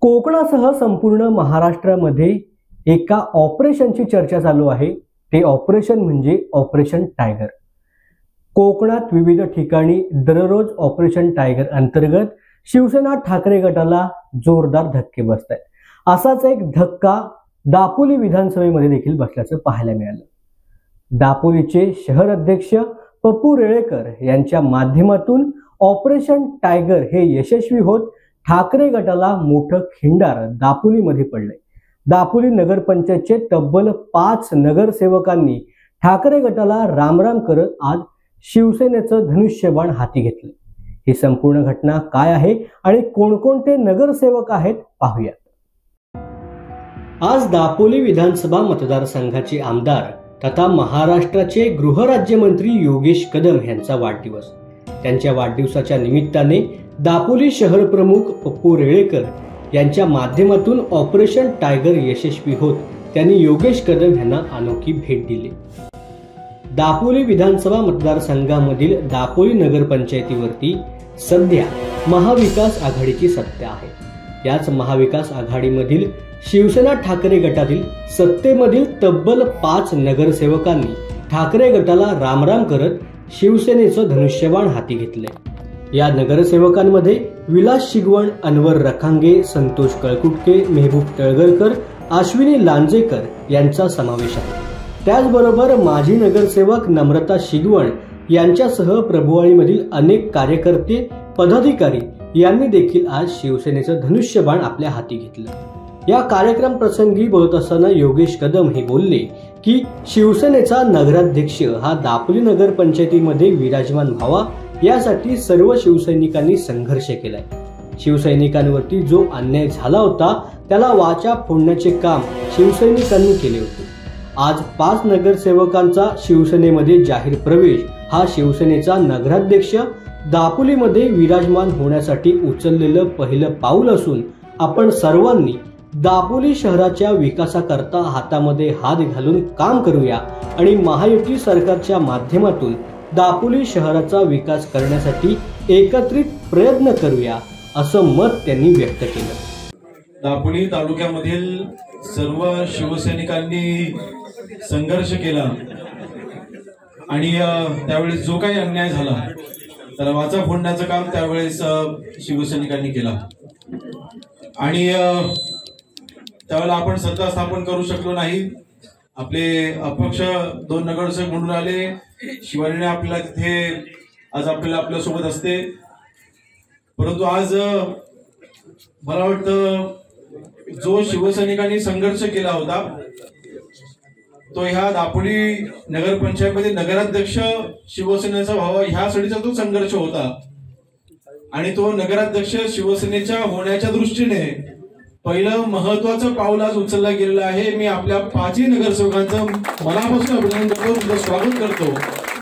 कोकणासह संपूर्ण महाराष्ट्रामध्ये एका ऑपरेशनची चर्चा चालू आहे। ते ऑपरेशन म्हणजे ऑपरेशन टायगर। कोकणात विविध ठिकाणी दररोज ऑपरेशन टायगर अंतर्गत शिवसेना ठाकरे गटाला जोरदार धक्के बसत आहेत। असाच एक धक्का दापोली विधानसभेमध्ये देखील बसल्याचं पाहायला मिळालं। दापोलीचे शहर अध्यक्ष पप्पू रेळेकर यांच्या माध्यमातून ऑपरेशन टायगर हे यशस्वी होत ठाकरे गटाला मोठं खिंडार दापोलीमध्ये पडलंय। दापोली नगरपंचायतचे तब्बल 5 नगरसेवकांनी ठाकरे गटाला रामराम करत आज शिवसेनेचं धनुष्यबाण हाती घेतले। ही संपूर्ण घटना काय आहे आणि कोणकोणते नगरसेवक आहेत पाहूया। आज दापोली विधानसभा मतदारसंघाचे आमदार तथा महाराष्ट्राचे गृहराज्यमंत्री योगेश कदम यांचा वाढदिवस। त्यांच्या वाढदिवसाच्या निमित्ताने दापोली शहर प्रमुख पप्पू रेळेकर यांच्या माध्यमातून ऑपरेशन टायगर यशस्वी होत त्यांनी योगेश कदम यांना अनोखी भेट दिली। दापोली विधानसभा मतदारसंघामधील दापोली नगरपंचायतीवरती सध्या महाविकास आघाडीची सत्ता आहे। याच महाविकास आघाडीमधील शिवसेना ठाकरे गटातील सत्तेमधील तब्बल 5 नगरसेवकांनी ठाकरे गटाला रामराम करत शिवसेनेचं धनुष्यबाण हाती घेतले। या नगरसेवकांमध्ये विलास शिगवण, अनवर रखांगे, संतोष कळकुटके, मेहबूब तळगरकर, अश्विनी लांजेकर यांचा समावेश आहे। त्याचबरोबर माजी नगरसेवक नम्रता शिगवण यांच्यासह प्रभुवाळीमधील अनेक कार्यकर्ते, पदाधिकारी यांनी देखील आज शिवसेनेचं धनुष्यबाण आपल्या हाती घेतलं। या कार्यक्रम प्रसंगी बोलत असताना योगेश कदम हे बोलले की शिवसेनेचा नगराध्यक्ष हा दापोली नगरपंचायतीमध्ये विराजमान व्हावा यासाठी सर्व शिवसैनिकांनी संघर्ष केलाय। शिवसैनिकांवरती जो अन्याय झाला होता त्याला वाचा फोडण्याचे काम शिवसैनिकांनी केले होते। आज 5 नगरसेवकांचा शिवसेनेमध्ये जाहीर प्रवेश हा शिवसेनेचा नगराध्यक्ष दापोलीमध्ये विराजमान होण्यासाठी उचललेलं पहिलं पाऊल असून आपण सर्वांनी दापोली शहराच्या विकासाकरता हातामध्ये हात घालून काम करूया आणि महायुती सरकारच्या माध्यमातून दापोली शहराचा विकास करण्यासाठी एकत्रित प्रयत्न करूया असं मत त्यांनी व्यक्त केलं। दापोली तालुक्यामधील सर्व शिवसैनिकांनी संघर्ष केला आणि त्यावेळेस जो काही अन्याय झाला त्याला वाचा फोडण्याचं काम त्यावेळेस शिवसैनिकांनी केला आणि त्यावेळेला आपण सत्ता स्थापन करू शकलो नाही। आपले अपक्ष 2 नगरसेवक म्हणून आले, शिवानीने आपल्याला तिथे आज आपल्या सोबत असते, परंतु आज मला वाटतं जो शिवसैनिकांनी संघर्ष केला होता तो ह्या दापोली नगरपंचायतमध्ये नगराध्यक्ष शिवसेनेचा व्हावा ह्यासाठीचा तो संघर्ष होता आणि तो नगराध्यक्ष शिवसेनेच्या होण्याच्या दृष्टीने पहिलं महत्वाचं पाऊल आज उचलला गेलेलं आहे। मी आपल्या 5 नगरसेवकांचं मनापासून अभिनंदन करतो, स्वागत करतो।